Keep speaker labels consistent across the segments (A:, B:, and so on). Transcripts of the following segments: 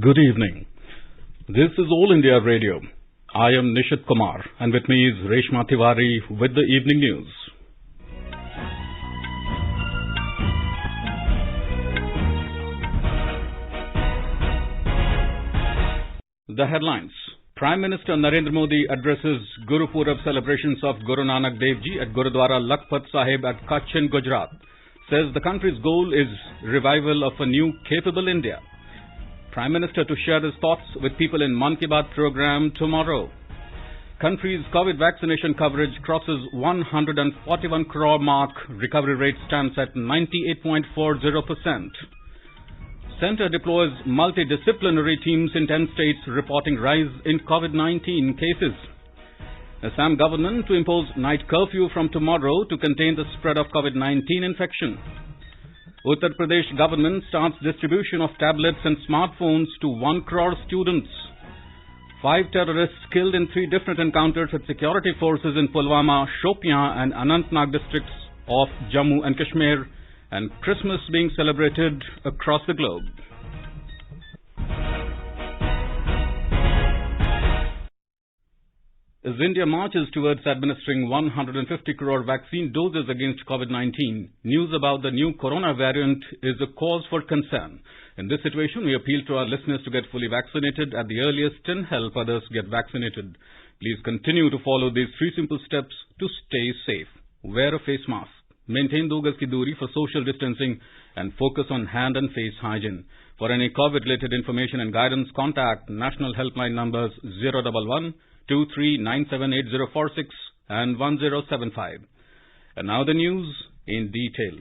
A: Good evening. This is All India Radio. I am Nishit Kumar, and with me is Reshma Tiwari with the evening news. The headlines. Prime Minister Narendra Modi addresses Guru Purab celebrations of Guru Nanak Dev Ji at Gurudwara Lakhpat Sahib at Kutch in Gujarat. Says the country's goal is revival of a new capable India. Prime Minister to share his thoughts with people in Mann Ki Baat program tomorrow. Country's COVID vaccination coverage crosses 141 crore mark. Recovery rate stands at 98.40%. Centre deploys multidisciplinary teams in 10 states reporting rise in COVID-19 cases. Assam government to impose night curfew from tomorrow to contain the spread of COVID-19 infection. Uttar Pradesh government starts distribution of tablets and smartphones to 1 crore students. 5 terrorists killed in 3 different encounters with security forces in Pulwama, Shopian and Anantnag districts of Jammu and Kashmir, and Christmas being celebrated across the globe. As India marches towards administering 150 crore vaccine doses against COVID-19, news about the new corona variant is a cause for concern. In this situation, we appeal to our listeners to get fully vaccinated at the earliest and help others get vaccinated. Please continue to follow these 3 simple steps to stay safe. Wear a face mask. Maintain 2 gaz ki duri for social distancing and focus on hand and face hygiene. For any COVID-related information and guidance, contact national helpline numbers 011 23978046 and 1075. And now the news in detail.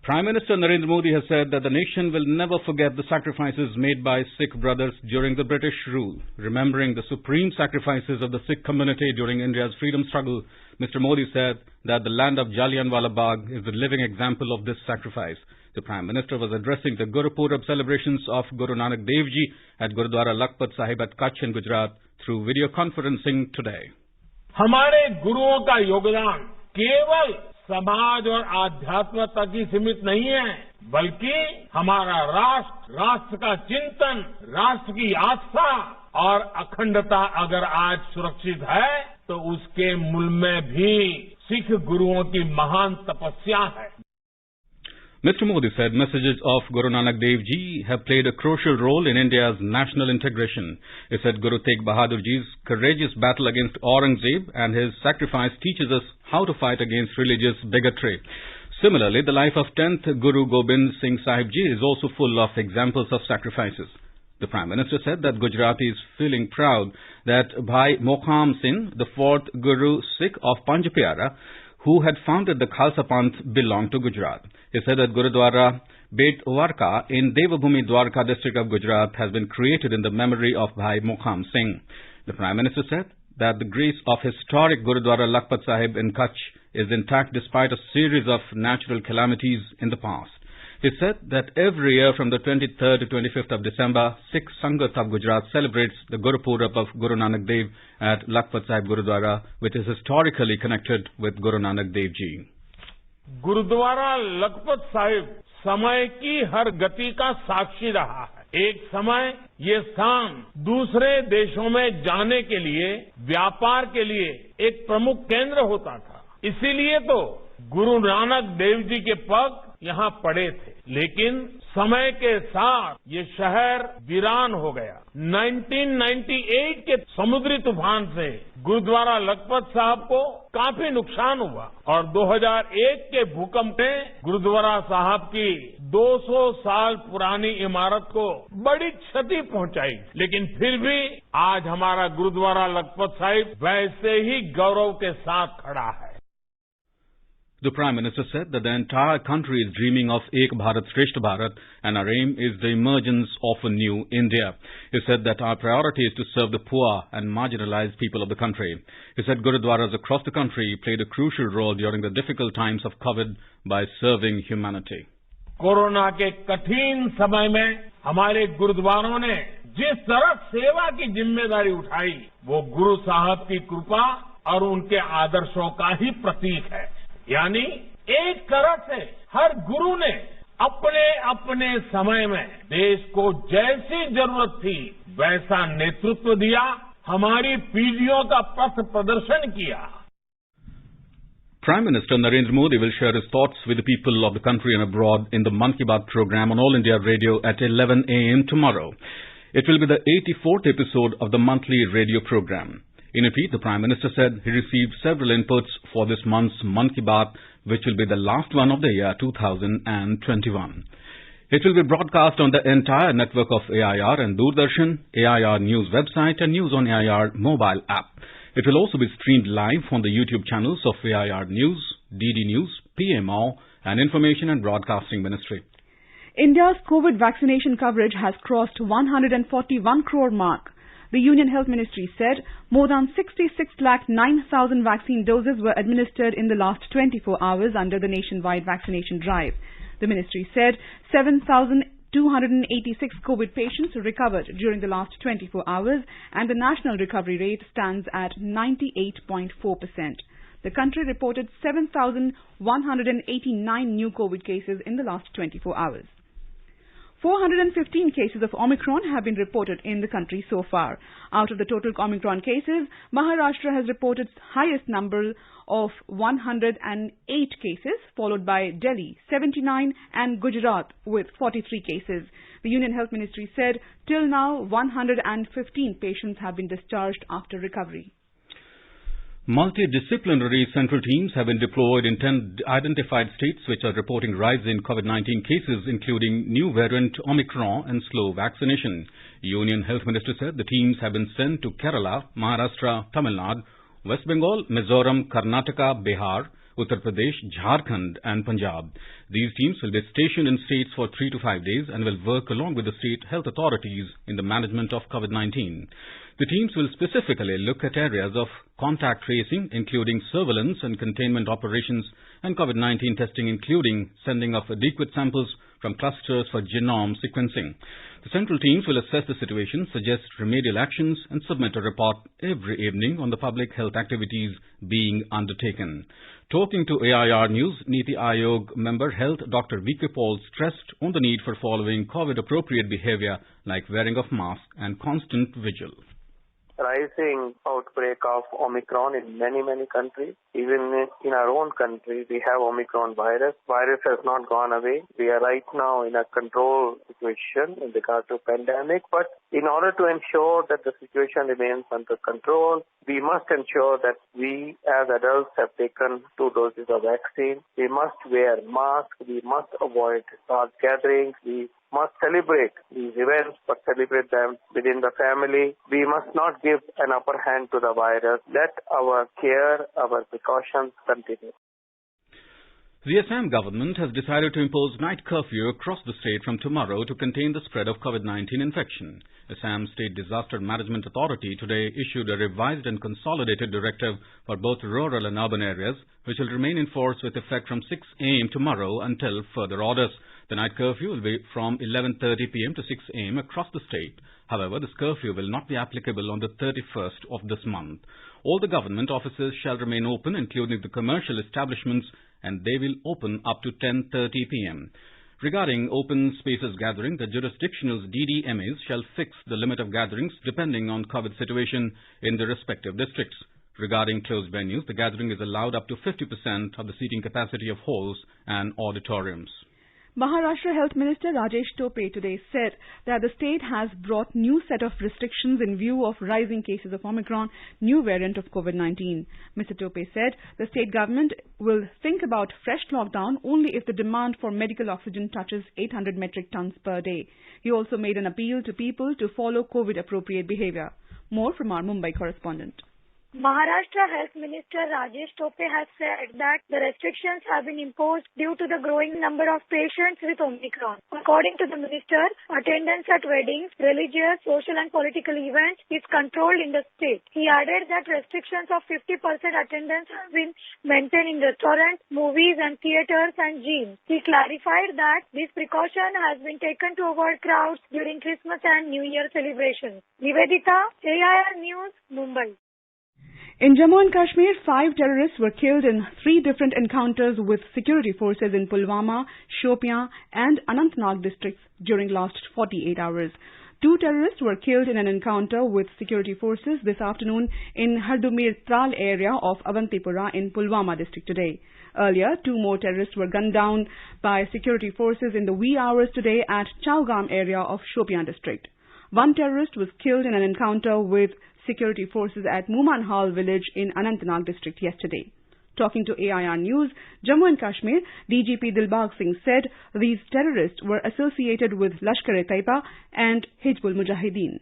A: Prime Minister Narendra Modi has said that the nation will never forget the sacrifices made by Sikh brothers during the British rule. Remembering the supreme sacrifices of the Sikh community during India's freedom struggle, Mr. Modi said that the land of Jallianwala Bagh is the living example of this sacrifice. The Prime Minister was addressing the Guru Purab celebrations of Guru Nanak Dev Ji at Gurudwara Lakhpat Sahib at Kutch in Gujarat through video conferencing today.
B: हमारे गुरुओं का योगदान केवल समाज और आध्यात्म तक ही सीमित नहीं है, बल्कि हमारा राष्ट्र का चिंतन, राष्ट्र की आस्था और अखंडता अगर आज सुरक्षित है तो उसके मूल में भी सिख गुरुओं की महान तपस्या है.
A: Mr. Modi said messages of Guru Nanak Dev Ji have played a crucial role in India's national integration. He said Guru Tegh Bahadur Ji's courageous battle against Aurangzeb and his sacrifice teaches us how to fight against religious bigotry. Similarly, the life of 10th Guru Gobind Singh Sahib Ji is also full of examples of sacrifices. The Prime Minister said that Gujarat is feeling proud that Bhai Mokham Singh, the 4th Guru Sikh of Panj Pyara, who had founded the Khalsa Panth, belonged to Gujarat. He said that Gurudwara Bet Warka in Devabhumi Dwarka district of Gujarat has been created in the memory of Bhai Mokham Singh. The Prime Minister said that the grace of historic Gurudwara Lakhpat Sahib in Kutch is intact despite a series of natural calamities in the past. He said that every year from the 23rd to 25th of December, Sikh Sangat of Gujarat celebrates the Guru Purab of Guru Nanak Dev at Lakhpat Sahib Gurudwara, which is historically connected with Guru Nanak Dev Ji.
B: Gurdwara Lakhpat Sahib समय की हर गति का साक्षी रहा है. एक समय ये स्थान दूसरे देशों में जाने के लिए, व्यापार के लिए एक प्रमुख केंद्र होता था. इसीलिए तो गुरु नानक देव जी के पग यहाँ पड़े थे. लेकिन समय के साथ ये शहर वीरान हो गया. 1998 के समुद्री तूफान से गुरुद्वारा लखपत साहब को काफी नुकसान हुआ और 2001 के भूकंप ने गुरुद्वारा साहब की 200 साल पुरानी इमारत को बड़ी क्षति पहुंचाई. लेकिन फिर भी आज हमारा गुरुद्वारा लखपत साहिब वैसे ही गौरव के साथ खड़ा है.
A: The Prime Minister said that the entire country is dreaming of Ek Bharat Shreshtha Bharat and our aim is the emergence of a new India. He said that our priority is to serve the poor and marginalized people of the country. He said Gurudwaras across the country played a crucial role during the difficult times of COVID by serving humanity.
B: Corona के कठिन समय में हमारे गुरुद्वारों ने जिस तरह सेवा की जिम्मेदारी उठाई, वो गुरु साहब की कृपा और उनके आदर्शों का ही प्रतीक है. यानी एक तरह से हर गुरु ने अपने अपने समय में देश को जैसी जरूरत थी वैसा नेतृत्व दिया, हमारी पीढ़ियों का पथ प्रदर्शन किया.
A: Prime Minister Narendra Modi will share his thoughts with the people of the country and abroad in the Mann Ki Baat program on All India Radio at 11 a.m. tomorrow. It will be the 84th episode of the monthly radio program. In a tweet, the Prime Minister said he received several inputs for this month's Mann Ki Baat, which will be the last one of the year 2021. It will be broadcast on the entire network of AIR and Doordarshan, AIR News website and News on AIR mobile app. It will also be streamed live on the YouTube channels of AIR News, DD News, PMO and Information and Broadcasting Ministry.
C: India's COVID vaccination coverage has crossed 141 crore mark. The Union Health Ministry said more than 66,09,000 vaccine doses were administered in the last 24 hours under the nationwide vaccination drive. The ministry said 7,286 COVID patients recovered during the last 24 hours and the national recovery rate stands at 98.4%. The country reported 7,189 new COVID cases in the last 24 hours. 415 cases of Omicron have been reported in the country so far. Out of the total Omicron cases, Maharashtra has reported highest number of 108 cases, followed by Delhi 79 and Gujarat with 43 cases. The Union Health Ministry said till now 115 patients have been discharged after recovery.
A: Multidisciplinary central teams have been deployed in 10 identified states which are reporting rise in COVID-19 cases, including new variant Omicron and slow vaccination. Union Health Minister said the teams have been sent to Kerala, Maharashtra, Tamil Nadu, West Bengal, Mizoram, Karnataka, Bihar, Uttar Pradesh, Jharkhand and Punjab. These teams will be stationed in states for 3 to 5 days and will work along with the state health authorities in the management of COVID-19. The teams will specifically look at areas of contact tracing, including surveillance and containment operations, and COVID-19 testing, including sending of adequate samples from clusters for genome sequencing. The central teams will assess the situation, suggest remedial actions, and submit a report every evening on the public health activities being undertaken. Talking to AIR News, Niti Aayog member Health Dr. V.K. Paul stressed on the need for following COVID-appropriate behavior like wearing of mask and constant vigil.
D: Rising outbreak of Omicron in many countries. Even in our own country, we have Omicron virus. Virus has not gone away. We are right now in a control situation in regard to pandemic. But in order to ensure that the situation remains under control, we must ensure that we as adults have taken 2 doses of vaccine. We must wear masks. We must avoid large gatherings. We must celebrate these events, but celebrate them within the family. We must not give an upper hand to the virus. Let our care, our precautions continue.
A: The Assam government has decided to impose night curfew across the state from tomorrow to contain the spread of COVID-19 infection. Assam State Disaster Management Authority today issued a revised and consolidated directive for both rural and urban areas, which will remain in force with effect from 6 a.m. tomorrow until further orders. The night curfew will be from 11:30 p.m. to 6 a.m. across the state. However, this curfew will not be applicable on the 31st of this month. All the government offices shall remain open, including the commercial establishments, and they will open up to 10:30 p.m. Regarding open spaces gathering, the jurisdictional DDMAs shall fix the limit of gatherings depending on COVID situation in the respective districts. Regarding closed venues, the gathering is allowed up to 50% of the seating capacity of halls and auditoriums.
C: Maharashtra Health Minister Rajesh Tope today said that the state has brought new set of restrictions in view of rising cases of Omicron, new variant of COVID-19. Mr. Tope said the state government will think about fresh lockdown only if the demand for medical oxygen touches 800 metric tons per day. He also made an appeal to people to follow COVID-appropriate behavior. More from our Mumbai correspondent.
E: Maharashtra Health Minister Rajesh Tope has said that the restrictions have been imposed due to the growing number of patients with Omicron. According to the minister, attendance at weddings, religious, social and political events is controlled in the state. He added that restrictions of 50% attendance have been maintained in restaurants, movies and theatres and gyms. He clarified that this precaution has been taken to avoid crowds during Christmas and New Year celebrations. Nivedita, AIR News, Mumbai.
C: In Jammu and Kashmir, 5 terrorists were killed in 3 different encounters with security forces in Pulwama, Shopian and Anantnag districts during last 48 hours. 2 terrorists were killed in an encounter with security forces this afternoon in Hardumir Tral area of Avantipura in Pulwama district today. Earlier, 2 more terrorists were gunned down by security forces in the wee hours today at Chaugam area of Shopian district. 1 terrorist was killed in an encounter with security forces at Mumanhal village in Anantnag district yesterday. Talking to AIR News, Jammu and Kashmir, DGP Dilbagh Singh said these terrorists were associated with Lashkar-e-Taiba and Hizbul Mujahideen.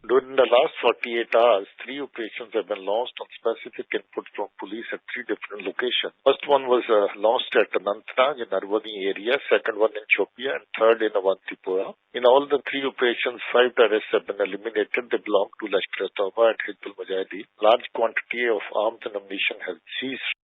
F: During the last 48 hours, 3 operations have been launched on specific input from police at 3 different locations. First one was launched at Anantnag in Arvani area, second one in Chopia, and third in Avantipura. In all the 3 operations, 5 terrorists have been eliminated. They belong to Lashkar-e-Taiba and Hizbul Mujahideen. Large quantity of arms and ammunition has seized.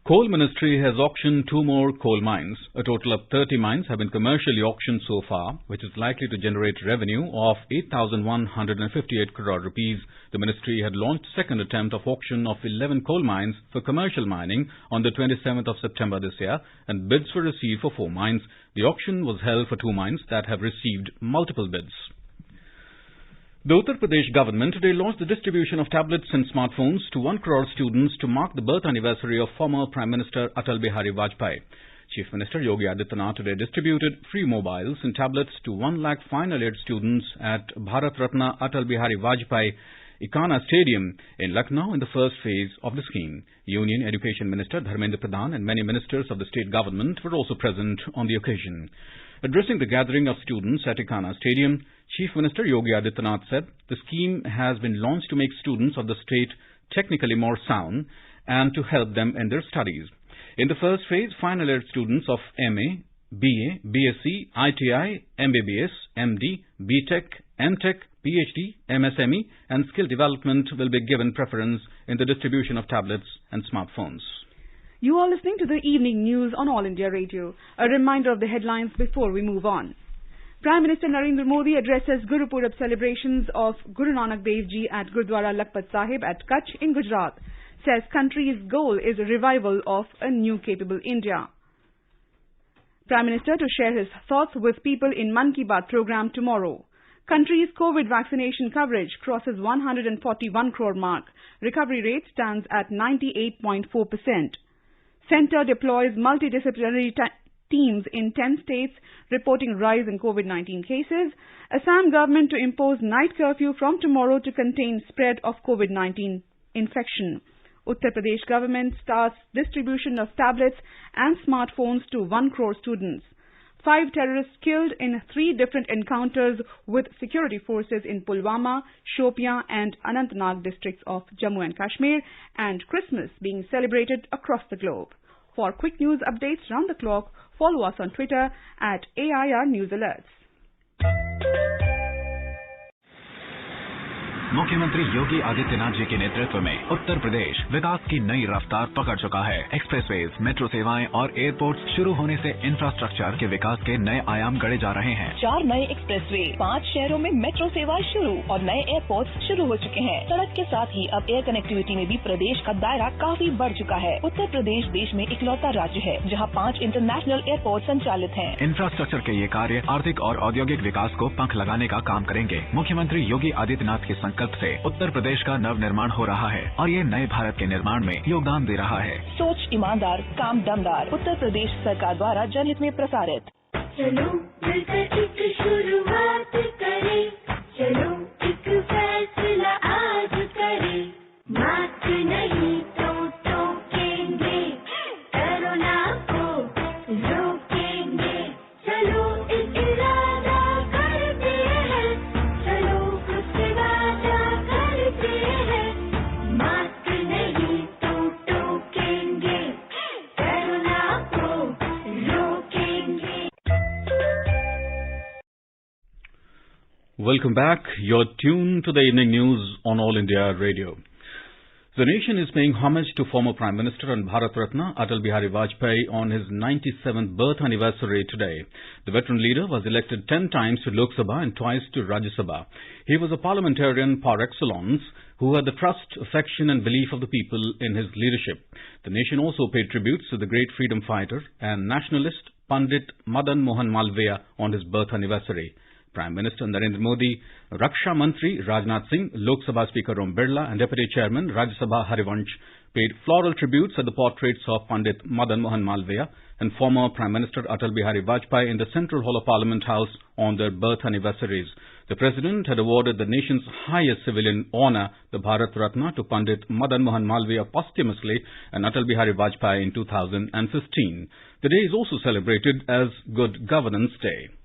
A: Coal Ministry has auctioned 2 more coal mines. A total of 30 mines have been commercially auctioned so far, which is likely to generate revenue of 8,158 crore rupees. The ministry had launched second attempt of auction of 11 coal mines for commercial mining on the 27th of September this year, and bids were received for 4 mines. The auction was held for 2 mines that have received multiple bids. The Uttar Pradesh government today launched the distribution of tablets and smartphones to 1 crore students to mark the birth anniversary of former Prime Minister Atal Bihari Vajpayee. Chief Minister Yogi Adityanath today distributed free mobiles and tablets to 1 lakh final year students at Bharat Ratna Atal Bihari Vajpayee Ikana Stadium in Lucknow in the first phase of the scheme. Union Education Minister Dharmendra Pradhan and many ministers of the state government were also present on the occasion. Addressing the gathering of students at Ikana Stadium, Chief Minister Yogi Adityanath said the scheme has been launched to make students of the state technically more sound and to help them in their studies. In the first phase, final year students of MA, BA, BSc, ITI, MBBS, MD, BTech, MTech, PhD, MSME and skill development will be given preference in the distribution of tablets and smartphones.
C: You are listening to the evening news on All India Radio. A reminder of the headlines before we move on. Prime Minister Narendra Modi addresses Guru Purab celebrations of Guru Nanak Dev Ji at Gurdwara Lakhpat Sahib at Kutch in Gujarat. Says country's goal is a revival of a new capable India. Prime Minister to share his thoughts with people in Mann Ki Baat program tomorrow. Country's COVID vaccination coverage crosses 141 crore mark. Recovery rate stands at 98.4%. Centre deploys multidisciplinary teams in 10 states reporting rise in COVID-19 cases. Assam government to impose night curfew from tomorrow to contain spread of COVID-19 infection. Uttar Pradesh government starts distribution of tablets and smartphones to 1 crore students. 5 terrorists killed in 3 different encounters with security forces in Pulwama, Shopian and Anantnag districts of Jammu and Kashmir, and Christmas being celebrated across the globe. For quick news updates round the clock, follow us on Twitter at AIR News Alerts.
G: मुख्यमंत्री योगी आदित्यनाथ जी के नेतृत्व में उत्तर प्रदेश विकास की नई रफ्तार पकड़ चुका है। एक्सप्रेसवेज, मेट्रो सेवाएं और एयरपोर्ट्स शुरू होने से इंफ्रास्ट्रक्चर के विकास के नए आयाम गढ़े जा रहे हैं।
H: 4 नए एक्सप्रेसवे, 5 शहरों में मेट्रो सेवाएं शुरू और नए एयरपोर्ट्स शुरू हो चुके हैं। सड़क के साथ ही अब एयर कनेक्टिविटी में भी प्रदेश का दायरा काफी बढ़ चुका है। उत्तर प्रदेश देश में इकलौता राज्य है जहाँ 5 इंटरनेशनल एयरपोर्ट संचालित हैं।
G: इंफ्रास्ट्रक्चर के ये कार्य आर्थिक और औद्योगिक विकास को पंख लगाने का काम करेंगे। मुख्यमंत्री योगी आदित्यनाथ के संकल्प से उत्तर प्रदेश का नव निर्माण हो रहा है और ये नए भारत के निर्माण में योगदान दे रहा है।
H: सोच ईमानदार, काम दमदार। उत्तर प्रदेश सरकार द्वारा जनहित में प्रसारित।
I: चलो मिलकर एक शुरुआत करें, चलो एक फैसला आज करें, मास्क नहीं तो टोकेंगे, कोरोना को रोकेंगे, चलो एक इरादा करते हैं, चलो कुछ वादा करते हैं, मास्क नहीं तो टोकेंगे, कोरोना को रोकेंगे।
A: Welcome back. You're tuned to the evening news on All India Radio. The nation is paying homage to former Prime Minister and Bharat Ratna Atal Bihari Vajpayee on his 97th birth anniversary today. The veteran leader was elected 10 times to Lok Sabha and twice to Rajya Sabha. He was a parliamentarian par excellence who had the trust, affection and belief of the people in his leadership. The nation also paid tributes to the great freedom fighter and nationalist Pandit Madan Mohan Malviya on his birth anniversary. Prime Minister Narendra Modi, Raksha Mantri Rajnath Singh, Lok Sabha Speaker Om Birla and Deputy Chairman Rajya Sabha Harivansh paid floral tributes at the portraits of Pandit Madan Mohan Malviya and former Prime Minister Atal Bihari Vajpayee in the Central Hall of Parliament House on their birth anniversaries. The President had awarded the nation's highest civilian honour, the Bharat Ratna, to Pandit Madan Mohan Malviya posthumously and Atal Bihari Vajpayee in 2015. The day is also celebrated as Good Governance Day.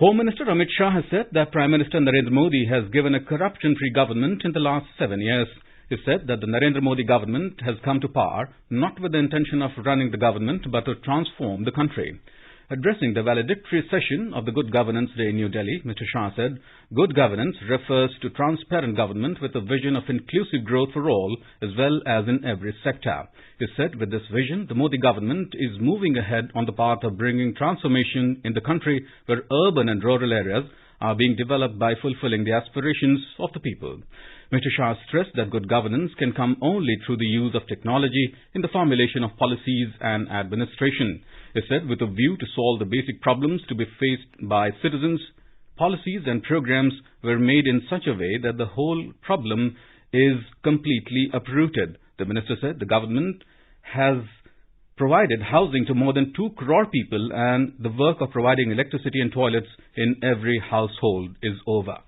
A: Home Minister Amit Shah has said that Prime Minister Narendra Modi has given a corruption-free government in the last 7 years. He said that the Narendra Modi government has come to power not with the intention of running the government but to transform the country. Addressing the valedictory session of the Good Governance Day in New Delhi, Mr. Shah said, good governance refers to transparent government with a vision of inclusive growth for all as well as in every sector. He said with this vision, the Modi government is moving ahead on the path of bringing transformation in the country where urban and rural areas are being developed by fulfilling the aspirations of the people. Mr. Shah stressed that good governance can come only through the use of technology in the formulation of policies and administration. He said with a view to solve the basic problems to be faced by citizens, policies and programs were made in such a way that the whole problem is completely uprooted. The minister said the government has provided housing to more than 2 crore people and the work of providing electricity and toilets in every household is over.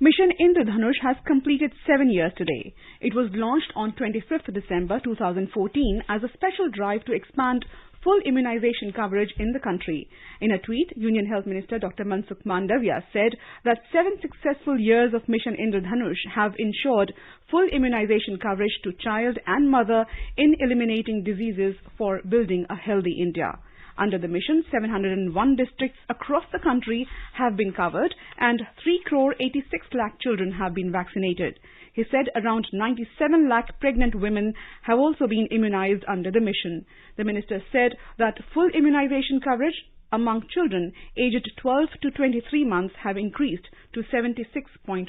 C: Mission Indradhanush has completed 7 years today. It was launched on 25th December 2014 as a special drive to expand full immunization coverage in the country. In a tweet, Union Health Minister Dr. Mansukh Mandavia said that 7 successful years of Mission Indradhanush have ensured full immunization coverage to child and mother in eliminating diseases for building a healthy India. Under the mission, 701 districts across the country have been covered and 3 crore 86 lakh children have been vaccinated. He said around 97 lakh pregnant women have also been immunized under the mission. The minister said that full immunization coverage among children aged 12 to 23 months have increased to 76.4%.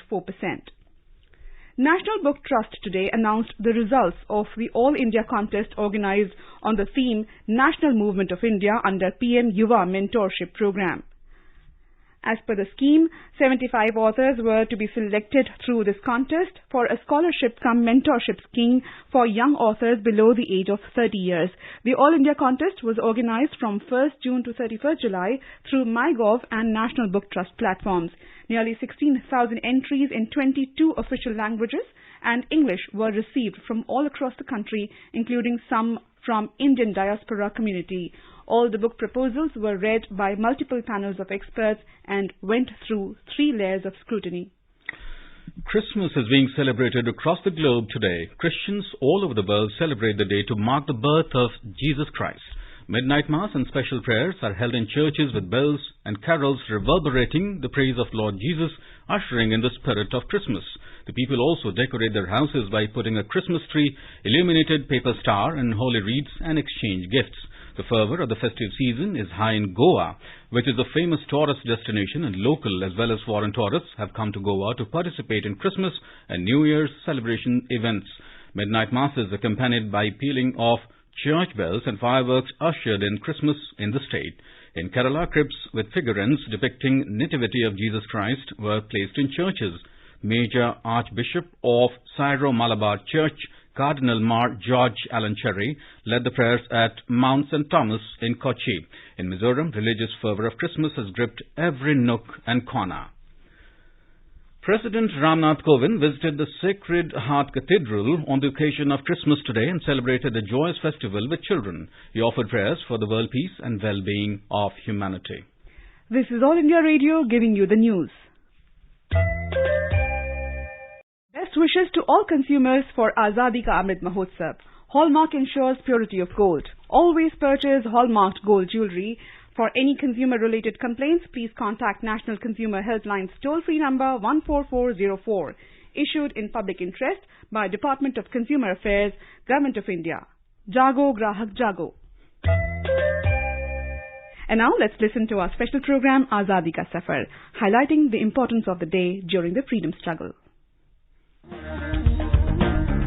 C: National Book Trust today announced the results of the All India contest organized on the theme National Movement of India under PM Yuva Mentorship Program. As per the scheme, 75 authors were to be selected through this contest for a scholarship-cum-mentorship scheme for young authors below the age of 30 years. The All India contest was organized from 1st June to 31st July through MyGov and National Book Trust platforms. Nearly 16,000 entries in 22 official languages and English were received from all across the country, including some from Indian diaspora community. All the book proposals were read by multiple panels of experts and went through 3 layers of scrutiny.
A: Christmas is being celebrated across the globe today. Christians all over the world celebrate the day to mark the birth of Jesus Christ. Midnight Mass and special prayers are held in churches with bells and carols reverberating the praise of Lord Jesus, ushering in the spirit of Christmas. The people also decorate their houses by putting a Christmas tree, illuminated paper star and holy wreaths and exchange gifts. The fervor of the festive season is high in Goa, which is a famous tourist destination, and local as well as foreign tourists have come to Goa to participate in Christmas and New Year's celebration events. Midnight Masses accompanied by pealing of church bells and fireworks ushered in Christmas in the state. In Kerala, cribs with figurines depicting Nativity of Jesus Christ were placed in churches. Major Archbishop of Syro-Malabar Church, Cardinal Mar George Alan Cherry, led the prayers at Mount St. Thomas in Kochi. In Mizoram, religious fervor of Christmas has gripped every nook and corner. President Ramnath Kovind visited the Sacred Heart Cathedral on the occasion of Christmas today and celebrated the joyous festival with children. He offered prayers for the world peace and well-being of humanity.
C: This is All India Radio giving you the news. Best wishes to all consumers for Azadi Ka Amrit Mahotsav. Hallmark ensures purity of gold. Always purchase hallmarked gold jewelry. For any consumer-related complaints, please contact National Consumer Helpline's toll-free number 14404. issued in public interest by Department of Consumer Affairs, Government of India. Jago Grahak Jago. And now let's listen to our special program Azadi Ka Safar, highlighting the importance of the day during the freedom struggle.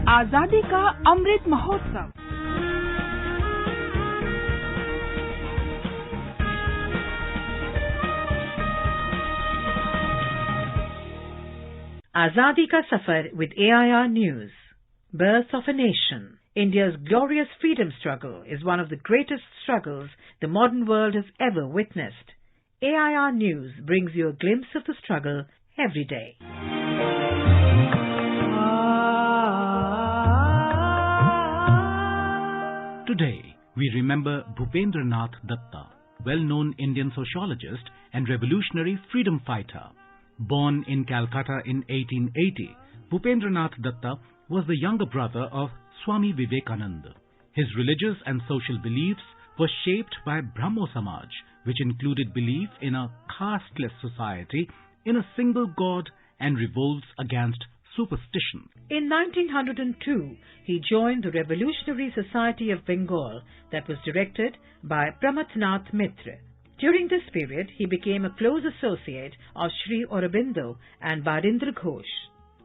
J: आजादी का Amrit Mahotsav.
K: Azadi Ka Safar with AIR News. Birth of a Nation. India's glorious freedom struggle is one of the greatest struggles the modern world has ever witnessed. AIR News brings you a glimpse of the struggle every day.
L: Today, we remember Bhupendranath Datta, well-known Indian sociologist and revolutionary freedom fighter. Born in Calcutta in 1880, Bhupendranath Datta was the younger brother of Swami Vivekananda. His religious and social beliefs were shaped by Brahmo Samaj, which included belief in a casteless society, in a single god, and revolts against superstition.
K: In 1902, he joined the Revolutionary Society of Bengal that was directed by Pramatnath Mitra. During this period, he became a close associate of Sri Aurobindo and Barindra Ghosh.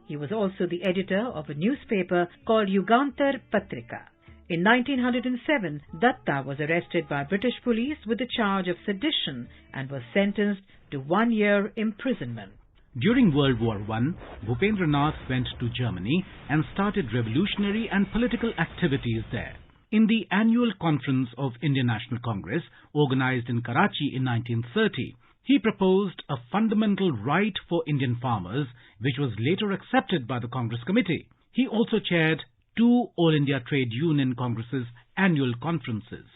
K: He was also the editor of a newspaper called Yugantar Patrika. In 1907, Datta was arrested by British police with the charge of sedition and was sentenced to 1 year imprisonment.
L: During World War I, Bhupendranath went to Germany and started revolutionary and political activities there. In the annual conference of Indian National Congress, organized in Karachi in 1930, he proposed a fundamental right for Indian farmers, which was later accepted by the Congress Committee. He also chaired 2 All India Trade Union Congress's annual conferences.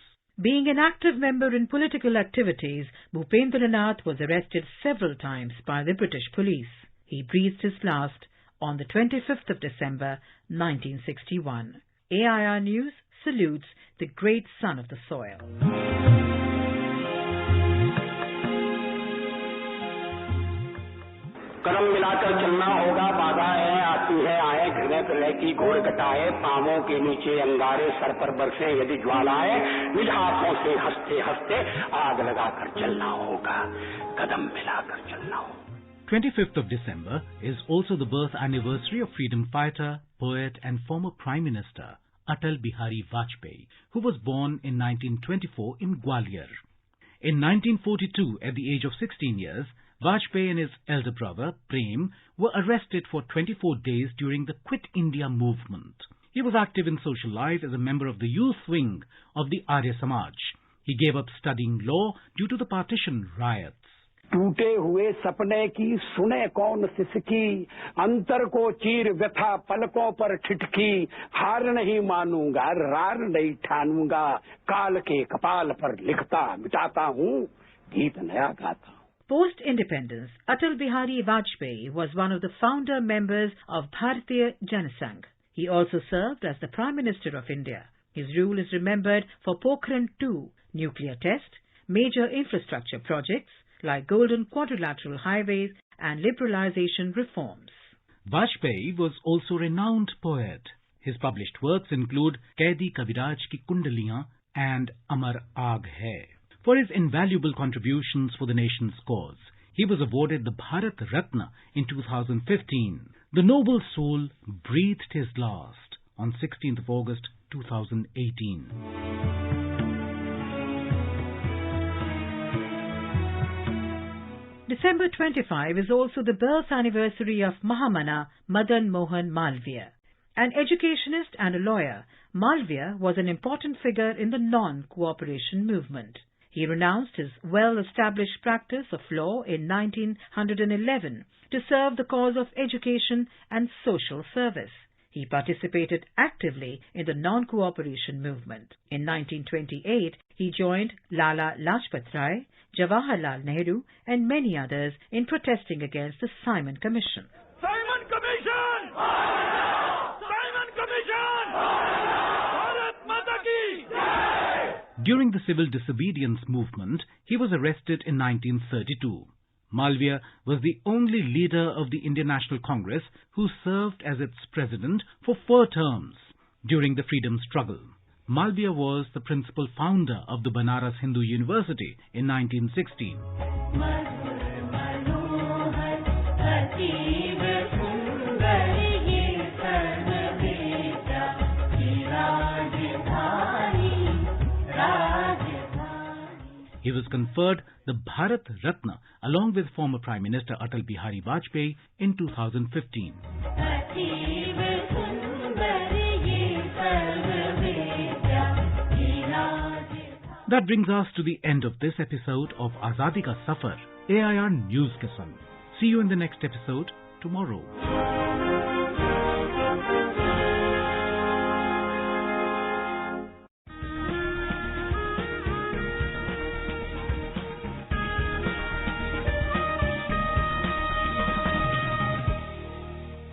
K: Being an active member in political activities, Bhupendranath was arrested several times by the British police. He breathed his last on the 25th of December, 1961. AIR News salutes the great son of the soil.
M: कदम मिलाकर चलना होगा, बाधाएं आती है आए, घृणा प्रलय की घोर घटाए, पांवों के नीचे अंगारे, सर पर बरसे यदि ज्वालाएं, निज हाथों से हंसते हंसते आग लगाकर चलना होगा, कदम मिलाकर चलना होगा.
L: 25th of December is also the birth anniversary of freedom fighter, poet and former Prime Minister Atal Bihari Vajpayee, who was born in 1924 in Gwalior. In 1942, at the age of 16 years, Vajpayee and his elder brother, Prem, were arrested for 24 days during the Quit India movement. He was active in social life as a member of the youth wing of the Arya Samaj. He gave up studying law due to the partition riots.
M: टूटे हुए सपने की सुने कौन सिसकी, अंतर को चीर व्यथा पलकों पर ठिठकी, हार नहीं मानूंगा रार नहीं ठानूंगा, काल के कपाल पर लिखता मिटाता हूँ, गीत नया गाता हूँ.
K: Post-independence, Atal Bihari Vajpayee was one of the founder members of Bharatiya Janasangh. He also served as the Prime Minister of India. His rule is remembered for Pokhran II nuclear test, major infrastructure projects like Golden Quadrilateral Highways and liberalization reforms.
L: Vajpayee was also a renowned poet. His published works include Kaidi Kabiraj Ki Kundaliyan and Amar Aag Hai. For his invaluable contributions for the nation's cause, he was awarded the Bharat Ratna in 2015. The noble soul breathed his last on 16th of August 2018.
K: December 25 is also the birth anniversary of Mahamana Madan Mohan Malviya. An educationist and a lawyer, Malviya was an important figure in the non-cooperation movement. He renounced his well-established practice of law in 1911 to serve the cause of education and social service. He participated actively in the non-cooperation movement. In 1928, he joined Lala Lajpat Rai, Jawaharlal Nehru and many others in protesting against the Simon Commission.
N: Simon Commission! Simon Commission! Bharat Mata Ki Jai!
L: During the civil disobedience movement, he was arrested in 1932. Malviya was the only leader of the Indian National Congress who served as its president for 4 terms during the freedom struggle. Malviya was the principal founder of the Banaras Hindu University in 1916. He was conferred the Bharat Ratna along with former Prime Minister Atal Bihari Vajpayee in 2015. That brings us to the end of this episode of Azadi Ka Safar, AIR News ke Sang. See you in the next episode tomorrow.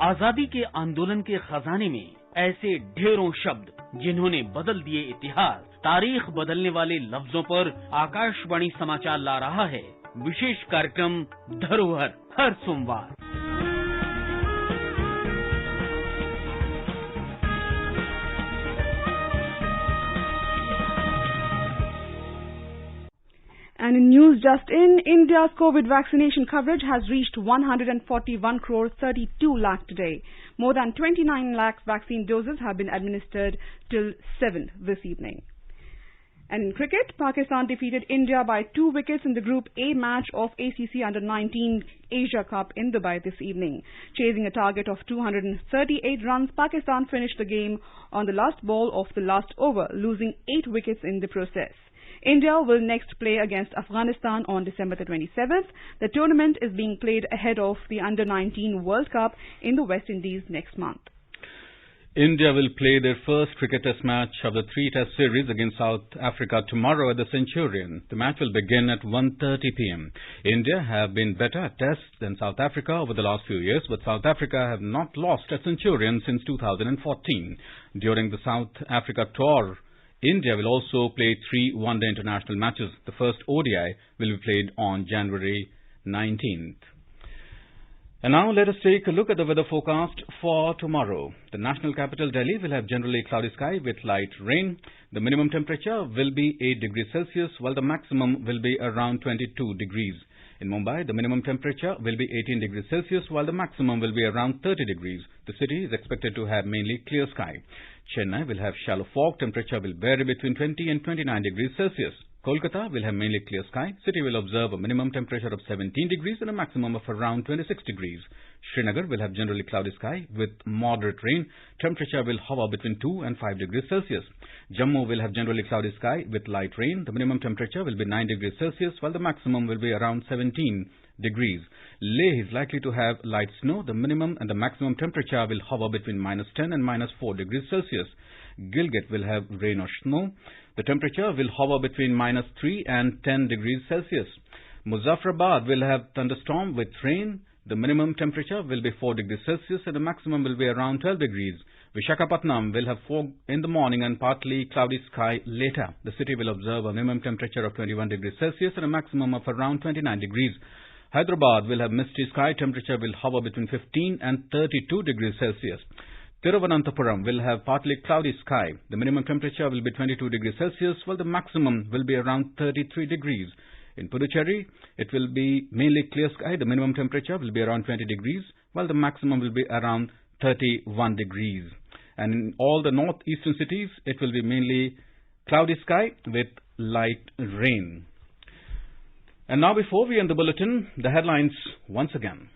O: आजादी के आंदोलन के खजाने में ऐसे ढेरों शब्द जिन्होंने बदल दिए इतिहास, तारीख बदलने वाले लफ्जों पर आकाशवाणी समाचार ला रहा है विशेष कार्यक्रम धरोहर हर सोमवार।
C: And in news just in, India's COVID vaccination coverage has reached 141 crore 32 lakh today. More than 29 lakh vaccine doses have been administered till 7 this evening. And in cricket, Pakistan defeated India by 2 wickets in the Group A match of ACC Under-19 Asia Cup in Dubai this evening. Chasing a target of 238 runs, Pakistan finished the game on the last ball of the last over, losing 8 wickets in the process. India will next play against Afghanistan on December the 27th. The tournament is being played ahead of the Under-19 World Cup in the West Indies next month.
A: India will play their first cricket test match of the 3-test series against South Africa tomorrow at the Centurion. The match will begin at 1:30 p.m. India have been better at tests than South Africa over the last few years, but South Africa have not lost at Centurion since 2014. During the South Africa tour, India will also play 3 one-day international matches. The first ODI will be played on January 19th. And now let us take a look at the weather forecast for tomorrow. The national capital Delhi will have generally cloudy sky with light rain. The minimum temperature will be 8 degrees Celsius while the maximum will be around 22 degrees. In Mumbai, the minimum temperature will be 18 degrees Celsius while the maximum will be around 30 degrees. The city is expected to have mainly clear sky. Chennai will have shallow fog. Temperature will vary between 20 and 29 degrees Celsius. Kolkata will have mainly clear sky. City will observe a minimum temperature of 17 degrees and a maximum of around 26 degrees. Srinagar will have generally cloudy sky with moderate rain. Temperature will hover between 2 and 5 degrees Celsius. Jammu will have generally cloudy sky with light rain. The minimum temperature will be 9 degrees Celsius while the maximum will be around 17 degrees. Leh is likely to have light snow. The minimum and the maximum temperature will hover between -10 and -4 degrees Celsius. Gilgit will have rain or snow. The temperature will hover between -3 and 10 degrees Celsius. Muzaffarabad will have thunderstorm with rain. The minimum temperature will be 4 degrees Celsius and the maximum will be around 12 degrees. Visakhapatnam will have fog in the morning and partly cloudy sky later. The city will observe a minimum temperature of 21 degrees Celsius and a maximum of around 29 degrees. Hyderabad will have misty sky. Temperature will hover between 15 and 32 degrees Celsius. Thiruvananthapuram will have partly cloudy sky. The minimum temperature will be 22 degrees Celsius while the maximum will be around 33 degrees. In Puducherry, it will be mainly clear sky. The minimum temperature will be around 20 degrees while the maximum will be around 31 degrees. And in all the northeastern cities, it will be mainly cloudy sky with light rain. And now before we end the bulletin, the headlines once again.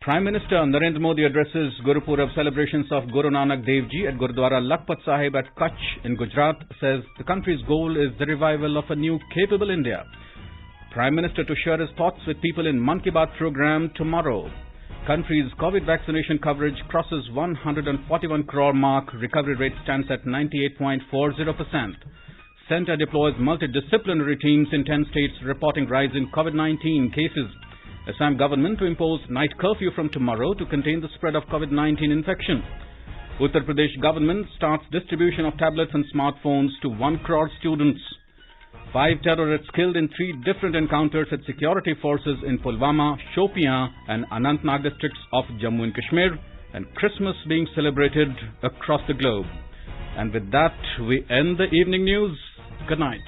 A: Prime Minister Narendra Modi addresses Gurupurab celebrations of Guru Nanak Dev Ji at Gurudwara Lakhpat Sahib at Kutch in Gujarat, says the country's goal is the revival of a new capable India. Prime Minister to share his thoughts with people in Mann Ki Baat program tomorrow. Country's COVID vaccination coverage crosses 141 crore mark. Recovery rate stands at 98.40%. Centre deploys multidisciplinary teams in 10 states reporting rise in COVID-19 cases. Assam government to impose night curfew from tomorrow to contain the spread of COVID-19 infection. Uttar Pradesh government starts distribution of tablets and smartphones to 1 crore students. 5 terrorists killed in 3 different encounters at security forces in Pulwama, Shopian and Anantnag districts of Jammu and Kashmir, and Christmas being celebrated across the globe. And with that, we end the evening news. Good night.